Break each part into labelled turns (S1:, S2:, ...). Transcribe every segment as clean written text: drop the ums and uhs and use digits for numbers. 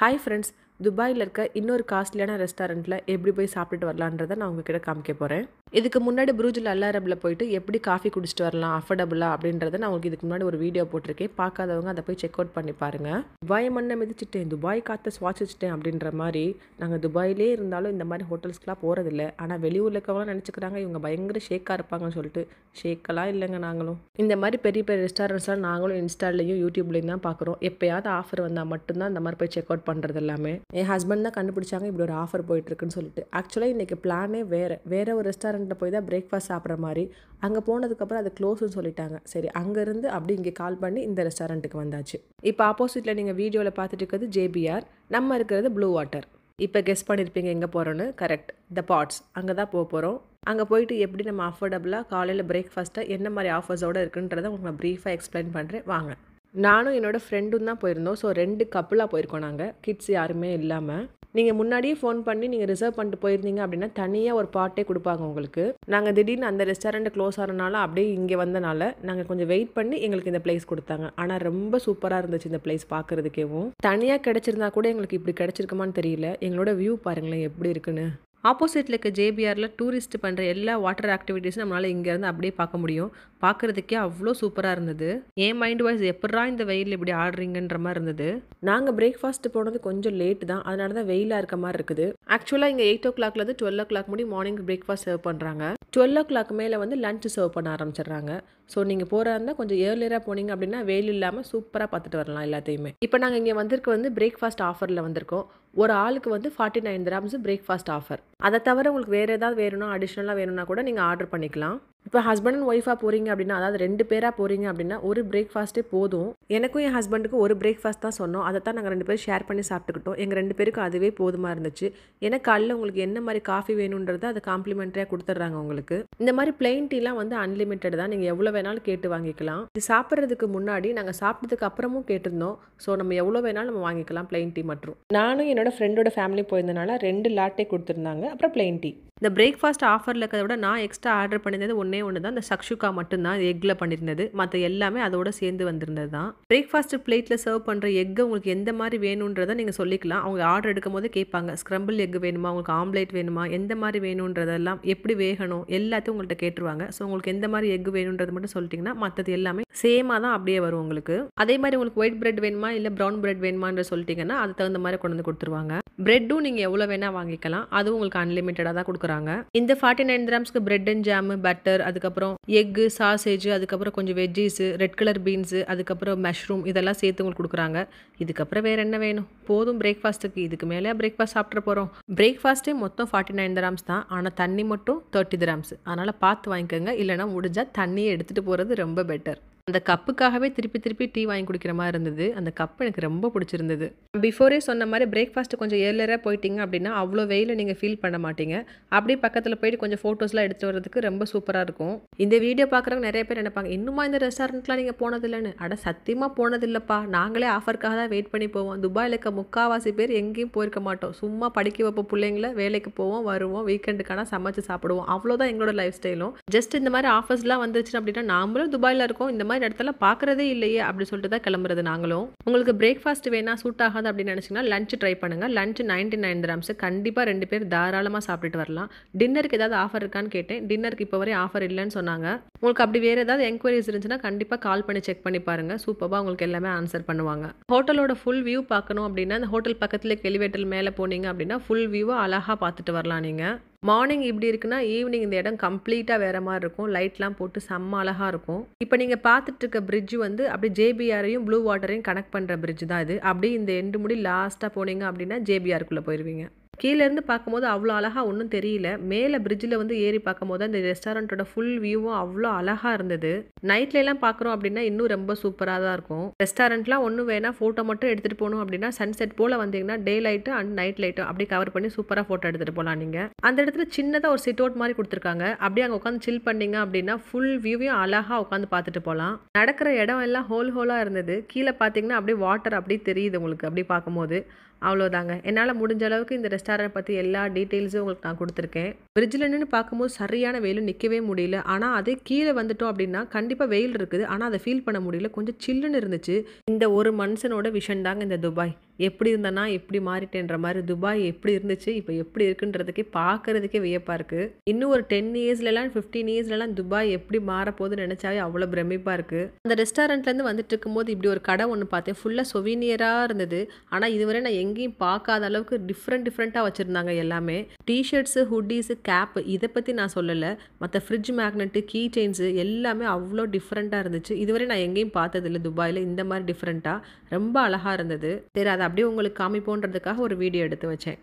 S1: Hi friends, துபாயில் இருக்க இன்னொரு காஸ்ட்லியான ரெஸ்டாரண்ட்டில் எப்படி போய் சாப்பிட்டுட்டு வரலான்றதை நான் உங்ககிட்ட காமிக்க போகிறேன். இதுக்கு முன்னாடி புருஜில் அல் அரபில் போயிட்டு எப்படி காஃபி குடிச்சிட்டு வரலாம் அஃபர்டபுளாக அப்படின்றத நான் உங்களுக்கு இதுக்கு முன்னாடி ஒரு வீடியோ போட்டிருக்கேன். பார்க்காதவங்க அதை போய் செக் அவுட் பண்ணி பாருங்கள். துபாய் மண்ணை மிதிச்சிட்டேன், துபாய் காற்றை சுவாசிச்சிட்டேன் அப்படின்ற மாதிரி நாங்கள் துபாயிலே இருந்தாலும் இந்த மாதிரி ஹோட்டல்ஸ்க்கெலாம் போகிறதில்ல. ஆனால் வெளியூரில் இருக்கவங்களாம் நினச்சிக்கிறாங்க இவங்க பயங்கர ஷேக்காக இருப்பாங்கன்னு சொல்லிட்டு. ஷேக்கெல்லாம் இல்லைங்க. நாங்களும் இந்த மாதிரி பெரிய பெரிய ரெஸ்டாரண்ட்ஸ்லாம் நாங்களும் இன்ஸ்டாலையும் யூடியூப்லேயும் தான் பார்க்குறோம். எப்போயாவது ஆஃபர் வந்தால் மட்டும்தான் இந்த மாதிரி போய் செக் அவுட் பண்ணுறது எல்லாமே. என் ஹஸ்பண்ட் தான் கண்டுபிடிச்சாங்க இப்படி ஒரு ஆஃபர் போயிட்டுருக்குன்னு சொல்லிட்டு. ஆக்சுவலாக இன்றைக்கி பிளானே வேறு ஒரு ரெஸ்டாரண்ட்டில் போய் தான் பிரேக்ஃபாஸ்ட் சாப்பிட்ற மாதிரி. அங்கே போனதுக்கப்புறம் அது க்ளோஸ்ன்னு சொல்லிட்டாங்க. சரி, அங்கேருந்து அப்படி இங்கே கால் பண்ணி இந்த ரெஸ்டாரண்ட்டுக்கு வந்தாச்சு. இப்போ ஆப்போசிட்டில் நீங்கள் வீடியோவில் பார்த்துட்டு இருக்கிறது ஜேபிஆர், நம்ம இருக்கிறது ப்ளூ வாட்டர். இப்போ கெஸ் பண்ணியிருப்பீங்க எங்கே போகிறோன்னு. கரெக்ட், த பாட்ஸ். அங்கே தான் போக போகிறோம். அங்கே போயிட்டு எப்படி நம்ம அஃபோர்டபுளாக காலையில் பிரேக்ஃபாஸ்ட்டை என்ன மாதிரி ஆஃபர்ஸோடு இருக்குன்றதை உங்களுக்கு நான் ப்ரீஃபாக எக்ஸ்பிளைன் பண்ணுறேன், வாங்க. நானும் என்னோடய ஃப்ரெண்டும் தான் போயிருந்தோம். ஸோ 2 கப்புளாக போயிருக்கோம் நாங்கள், கிட்ஸ் யாருமே இல்லாமல். நீங்கள் முன்னாடியே ஃபோன் பண்ணி நீங்கள் ரிசர்வ் பண்ணிட்டு போயிருந்தீங்க அப்படின்னா தனியாக ஒரு பார்ட்டே கொடுப்பாங்க உங்களுக்கு. நாங்கள் திடீர்னு அந்த ரெஸ்டாரண்ட் க்ளோஸ் ஆனனால அப்படியே இங்கே வந்தனால நாங்கள் கொஞ்சம் வெயிட் பண்ணி எங்களுக்கு இந்த பிளேஸ் கொடுத்தாங்க. ஆனால் ரொம்ப சூப்பராக இருந்துச்சு இந்த பிளேஸ் பார்க்குறதுக்கேவும். தனியாக கிடச்சிருந்தா கூட எங்களுக்கு இப்படி கிடச்சிருக்குமான்னு தெரியல. எங்களோட வியூ பாருங்களேன் எப்படி இருக்குன்னு. ஆப்போசிட்டில் இருக்க ஜேபிஆரில் டூரிஸ்ட் பண்ணுற எல்லா வாட்டர் ஆக்டிவிட்டீஸும் நம்மளால் இங்கேருந்து அப்படியே பார்க்க முடியும். பார்க்குறதுக்கே அவ்வளோ சூப்பராக இருந்தது. என் மைண்ட் வாய்ஸ் எப்படா இந்த வெயில் இப்படி ஆடுறீங்கன்ற மாதிரி இருந்தது. நாங்கள் பிரேக்ஃபாஸ்ட் போனது கொஞ்சம் லேட் தான், அதனால தான் வெயிலாக இருக்க மாதிரி இருக்குது. ஆக்சுவலாக இங்கே 8 o'clockலேருந்து 12 o'clock முடி மார்னிங் பிரேக்ஃபாஸ்ட் சர்வ் பண்ணுறாங்க. 12 o'clock மேலே வந்து லஞ்ச் சர்வ் பண்ண ஆரம்பிச்சிடுறாங்க. ஸோ நீங்கள் போகிறா இருந்தால் கொஞ்சம் ஏர்லியராக போனீங்க அப்படின்னா வெயில் இல்லாமல் சூப்பராக பார்த்துட்டு வரலாம் எல்லாத்தையுமே. இப்போ நாங்கள் இங்கே வந்திருக்க வந்து பிரேக்ஃபாஸ்ட் ஆஃபரில் வந்திருக்கோம். ஒரு ஆளுக்கு வந்து 49 dirhams பிரேக்ஃபாஸ்ட் ஆஃபர். அதை தவிர உங்களுக்கு வேறு ஏதாவது வேணும்னா அடிஷ்னலாக வேணும்னா கூட நீங்கள் ஆர்டர் பண்ணிக்கலாம். இப்போ ஹஸ்பண்ட் அண்ட் ஒய்ஃபாக போகிறீங்க அப்படின்னா, அதாவது 2 பேராக போகிறீங்க அப்படின்னா ஒரு பிரேக்ஃபாஸ்ட்டே போதும். எனக்கும் என் ஹஸ்பண்டுக்கும் ஒரு பிரேக்ஃபாஸ்ட் தான் சொன்னோம். அதை தான் நாங்கள் 2 பேரும் ஷேர் பண்ணி சாப்பிட்டுக்கிட்டோம். எங்கள் 2 பேருக்கும் அதுவே போதுமாக இருந்துச்சு. ஏன்னா காலையில் உங்களுக்கு என்ன மாதிரி காஃபி வேணுன்றதை அதை காம்ப்ளிமெண்ட்ரியாக கொடுத்துட்றாங்க உங்களுக்கு. இந்த மாதிரி பிளெயின் டீலாம் வந்து அன்லிமிட்டட் தான், நீங்கள் எவ்வளோ வேணாலும் கேட்டு வாங்கிக்கலாம். இது சாப்பிட்றதுக்கு முன்னாடி நாங்கள் சாப்பிட்டதுக்கு அப்புறமும் கேட்டிருந்தோம். ஸோ நம்ம எவ்வளோ வேணாலும் நம்ம வாங்கிக்கலாம் பிளெயின் டீ மற்றும். நானும் என்னோட ஃப்ரெண்டோட ஃபேமிலி போயிருந்தனால 2 லாட்டே கொடுத்துருந்தாங்க, அப்புறம் பிளெயின் டீ. இந்த பிரேக்ஃபாஸ்ட் ஆஃபரில் இருக்கிறத விட நான் எக்ஸ்ட்ரா ஆர்டர் பண்ணியிருந்தது ஒன்றே தான், இந்த சக்ஷுக்கா மட்டும்தான் எக்கில் பண்ணியிருந்தது. மற்ற எல்லாமே அதோட சேர்ந்து வந்திருந்தது தான். பிரேக்ஃபாஸ்ட் பிளேட்டில் சர்வ் பண்ணுற எக்கு உங்களுக்கு எந்த மாதிரி வேணுன்றதை நீங்கள் சொல்லிக்கலாம். அவங்க ஆர்டர் எடுக்கும் போது கேட்பாங்க, ஸ்க்ரம்பிள் எக் வேணுமா, உங்களுக்கு ஆம்லேட் வேணுமா, எந்த மாதிரி வேணுன்றதெல்லாம், எப்படி வேகணும் எல்லாத்தையும் உங்கள்கிட்ட கேட்டுருவாங்க. ஸோ உங்களுக்கு எந்த மாதிரி எக் வேணுன்றது மட்டும் சொல்லிட்டிங்கன்னா மற்றது எல்லாமே சேமாக தான் அப்படியே வரும் உங்களுக்கு. அதே மாதிரி உங்களுக்கு ஒயிட் பிரெட் வேணுமா இல்லை ப்ரௌன் பிரெட் வேணுமான்ற சொல்லிட்டிங்கன்னா அதுக்கு தகுந்த மாதிரி கொண்டு வந்து கொடுத்துருவாங்க. பிரெட்டும் நீங்கள் எவ்வளோ வேணால் வாங்கிக்கலாம், அதுவும் உங்களுக்கு அன்லிமிட்டடாக தான் கொடுக்குறாங்க. இந்த 49 dirhamsக்கு பிரெட் அண்ட் ஜாமு, பட்டர், அதுக்கப்புறம் எக்கு, சாசேஜ், அதுக்கப்புறம் கொஞ்சம் வெஜ்ஜீஸு, ரெட் கலர் பீன்ஸு, அதுக்கப்புறம் மஷ்ரூம் இதெல்லாம் சேர்த்து உங்களுக்கு கொடுக்குறாங்க. இதுக்கப்புறம் வேறு என்ன வேணும், போதும் பிரேக்ஃபாஸ்ட்டுக்கு. இதுக்கு மேலே பிரேக்ஃபாஸ்ட் சாப்பிட்ற போகிறோம். பிரேக்ஃபாஸ்ட்டே மொத்தம் 49 dirhams தான், ஆனால் தண்ணி மட்டும் 30 dirhams. அதனால் பார்த்து வாங்கிக்கோங்க, இல்லைனா முடிஞ்சால் தண்ணியை எடுத்துகிட்டு போகிறது ரொம்ப பெட்டர். அந்த கப்புக்காகவே திருப்பி திருப்பி டீ வாங்கி குடிக்கிற மாதிரி இருந்தது. அந்த கப் எனக்கு ரொம்ப பிடிச்சிருந்தது. பிஃபோரே சொன்ன மாதிரி பிரேக்ஃபாஸ்ட்டு கொஞ்சம் ஏர்லியராக போயிட்டீங்க அப்படின்னா அவ்வளோ வெயில நீங்கள் ஃபீல் பண்ண மாட்டீங்க. அப்படியே பக்கத்தில் போயிட்டு கொஞ்சம் ஃபோட்டோஸ்லாம் எடுத்துகிட்டு வரதுக்கு ரொம்ப சூப்பராக இருக்கும். இந்த வீடியோ பார்க்குறவங்க நிறைய பேர் நினைப்பாங்க, இன்னுமா இந்த ரெஸ்டாரண்ட்லாம் நீங்கள் போனதில்லைன்னு. அட சத்தியமாக போனதில்லைப்பா, நாங்களே ஆஃபருக்காக தான் வெயிட் பண்ணி போவோம். துபாயில் இருக்க முக்கால்வாசி பேர் எங்கேயும் போயிருக்க மாட்டோம். சும்மா படிக்க வைப்போம் பிள்ளைங்கள, வேலைக்கு போவோம், வருவோம், வீக்கெண்டுக்கான சமைச்சு சாப்பிடுவோம், அவ்வளோதான் எங்களோட லைஃப் ஸ்டைலும். ஜஸ்ட் இந்த மாதிரி ஆஃபர்ஸ்லாம் வந்துருச்சு அப்படின்னா நாமளும் துபாயில் இருக்கோம், இந்த மாதிரி இடத்துல பார்க்குறதே இல்லையே அப்படி சொல்லிட்டு தான் கிளம்புறது நாங்களும். உங்களுக்கு பிரேக்ஃபாஸ்ட் வேணா சூட் ஆகாது அப்படின்னு நினச்சிங்கன்னா லஞ்ச் ட்ரை பண்ணுங்கள். லஞ்ச் 99 dirhams, கண்டிப்பாக 2 பேர் தாராளமாக சாப்பிட்டுட்டு வரலாம். டின்னருக்கு ஏதாவது ஆஃபர் இருக்கான்னு கேட்டேன். டின்னருக்கு இப்போ வரை ஆஃபர் இல்லைன்னு சொன்னாங்க. உங்களுக்கு அப்படி வேறு ஏதாவது என்கொயரிஸ் இருந்துச்சுன்னா கண்டிப்பாக கால் பண்ணி செக் பண்ணி பாருங்கள். சூப்பராக உங்களுக்கு எல்லாமே ஆன்சர் பண்ணுவாங்க. ஹோட்டலோட ஃபுல் வியூ பார்க்கணும் அப்படின்னா அந்த ஹோட்டல் பக்கத்தில் எலிவேட்டர் மேலே போனீங்க அப்படின்னா ஃபுல் வியூவை அழகாக பார்த்துட்டு வரலாம் நீங்கள். மார்னிங் இப்படி இருக்குன்னா ஈவினிங் இந்த இடம் கம்ப்ளீட்டாக வேறு மாதிரி இருக்கும். லைட்லாம் போட்டு செம்ம அழகாக இருக்கும். இப்போ நீங்கள் பார்த்துட்டு இருக்க பிரிட்ஜ் வந்து அப்படியே ஜேபிஆரையும் ப்ளூ வாட்டரையும் கனெக்ட் பண்ணுற பிரிட்ஜ் தான் இது. அப்படியே இந்த எண்டு முடி லாஸ்ட்டாக போனீங்க அப்படின்னா ஜேபிஆருக்குள்ளே போயிடுவீங்க. கீழேருந்து பார்க்கும்போது அவ்வளோ அழகாக ஒன்றும் தெரியல. மேலே பிரிட்ஜில் வந்து ஏறி பார்க்கும்போது அந்த ரெஸ்டாரண்ட்டோட ஃபுல் வியூவும் அவ்வளோ அழகாக இருந்தது. நைட்லலாம் பார்க்குறோம் அப்படின்னா இன்னும் ரொம்ப சூப்பராக தான் இருக்கும். ரெஸ்டாரண்ட்லாம் ஒன்றும் வேணால் ஃபோட்டோ மட்டும் எடுத்துகிட்டு போகணும் அப்படின்னா சன்செட் போல் வந்தீங்கன்னா டே லைட்டு அண்ட் நைட் லைட்டும் அப்படி கவர் பண்ணி சூப்பராக ஃபோட்டோ எடுத்துகிட்டு போகலாம் நீங்கள். அந்த இடத்துல சின்னதாக ஒரு சிட் அவுட் மாதிரி கொடுத்துருக்காங்க. அப்படியே அங்கே உட்காந்து சில் பண்ணிங்க அப்படின்னா ஃபுல் வியூவையும் அழகாக உட்காந்து பார்த்துட்டு போகலாம். நடக்கிற இடம் எல்லாம் ஹோலாக இருந்தது. கீழே பார்த்தீங்கன்னா அப்படியே வாட்டர் அப்படியே தெரியுது உங்களுக்கு அப்படி பார்க்கும்போது. அவ்வளோதாங்க. என்னால் முடிஞ்ச அளவுக்கு இந்த ரெஸ்டாரண்ட் பற்றி எல்லா டீட்டெயில்ஸும் உங்களுக்கு நான் கொடுத்துருக்கேன். பிரிட்ஜில் நின்று பார்க்கும்போது சரியான வெயில், நிற்கவே முடியல. ஆனால் அதே கீழே வந்துட்டோம் அப்படின்னா கண்டிப்பாக வெயில் இருக்குது, ஆனால் அதை ஃபீல் பண்ண முடியல. கொஞ்சம் சில்லுன்னு இருந்துச்சு. இந்த ஒரு மனுஷனோட விஷன் தாங்க இந்த துபாய். எப்படி இருந்தேன்னா எப்படி மாறிட்டேன்ற மாதிரி துபாய் எப்படி இருந்துச்சு இப்போ எப்படி இருக்குன்றதுக்கே பார்க்கறதுக்கே வியப்பாக இருக்குது. இன்னும் ஒரு 10 இயர்ஸ்லலாம் 15 இயர்ஸ்லலாம் துபாய் எப்படி மாறப்போகுதுன்னு நினச்சாவே அவ்வளோ பிரமிப்பாக இருக்குது. அந்த ரெஸ்டாரண்ட்லேருந்து வந்துட்டு இருக்கும்போது இப்படி ஒரு கடை ஒன்று பார்த்தேன். ஃபுல்லாக சொவீனியராக இருந்தது. ஆனால் இதுவரை நான் எங்கேயும் பார்க்காத அளவுக்கு டிஃப்ரெண்ட்டாக வச்சுருந்தாங்க எல்லாமே. டிஷர்ட்ஸு, ஹுட்டீஸு, கேப்பு இதை பற்றி நான் சொல்லலை. மற்ற ஃப்ரிட்ஜ் மேக்னெட்டு, கீ செயின்ஸு எல்லாமே அவ்வளோ டிஃப்ரெண்ட்டாக இருந்துச்சு. இதுவரை நான் எங்கேயும் பார்த்ததில்லை துபாயில் இந்த மாதிரி டிஃப்ரெண்ட்டாக. ரொம்ப அழகாக இருந்தது. சரி, அதை அப்படியே உங்களுக்கு காமிப்போன்றதுக்காக ஒரு வீடியோ எடுத்து வச்சேன்.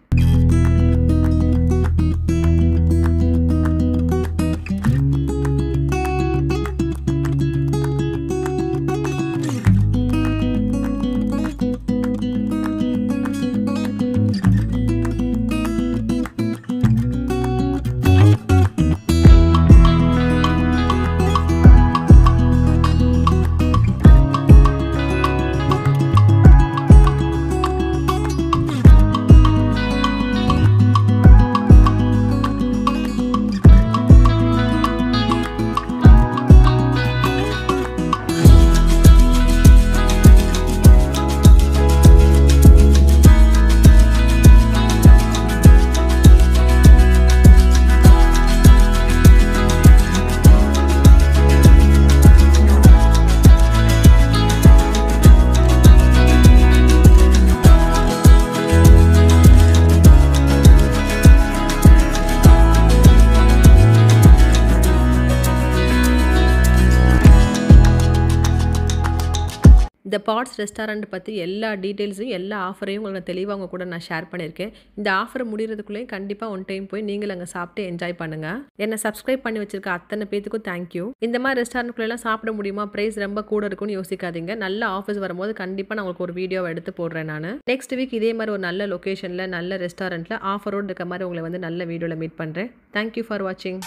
S1: இந்த பாட்ஸ் ரெஸ்டாரண்ட் பற்றி எல்லா டீட்டெயில்ஸையும் எல்லா ஆஃபரையும் உங்களுக்கு தெளிவாக உங்க கூட நான் ஷேர் பண்ணியிருக்கேன். இந்த ஆஃபர் முடிகிறதுக்குள்ளேயும் கண்டிப்பாக ஒன் டைம் போய் நீங்கள் அங்கே சாப்பிட்டு என்ஜாய் பண்ணுங்கள். என்னை சப்ஸ்கிரைப் பண்ணி வச்சிருக்க அத்தனை பேத்துக்கும் தேங்க்யூ. இந்த மாதிரி ரெஸ்டாரண்ட்குள்ளெல்லாம் சாப்பிட முடியுமா, ப்ரைஸ் ரொம்ப கூட இருக்குன்னு யோசிக்காதீங்க. நல்ல ஆஃபர்ஸ் வரும்போது கண்டிப்பாக நான் உங்களுக்கு ஒரு வீடியோவை எடுத்து போடுறேன். நான் நெக்ஸ்ட் வீக் இதே மாதிரி ஒரு நல்ல லொக்கேஷனில் நல்ல ரெஸ்டாரண்ட்டில் ஆஃபரோடு இருக்க மாதிரி உங்களை வந்து நல்ல வீடியோவில் மீட் பண்ணுறேன். தேங்க்யூ ஃபார் வாட்சிங்.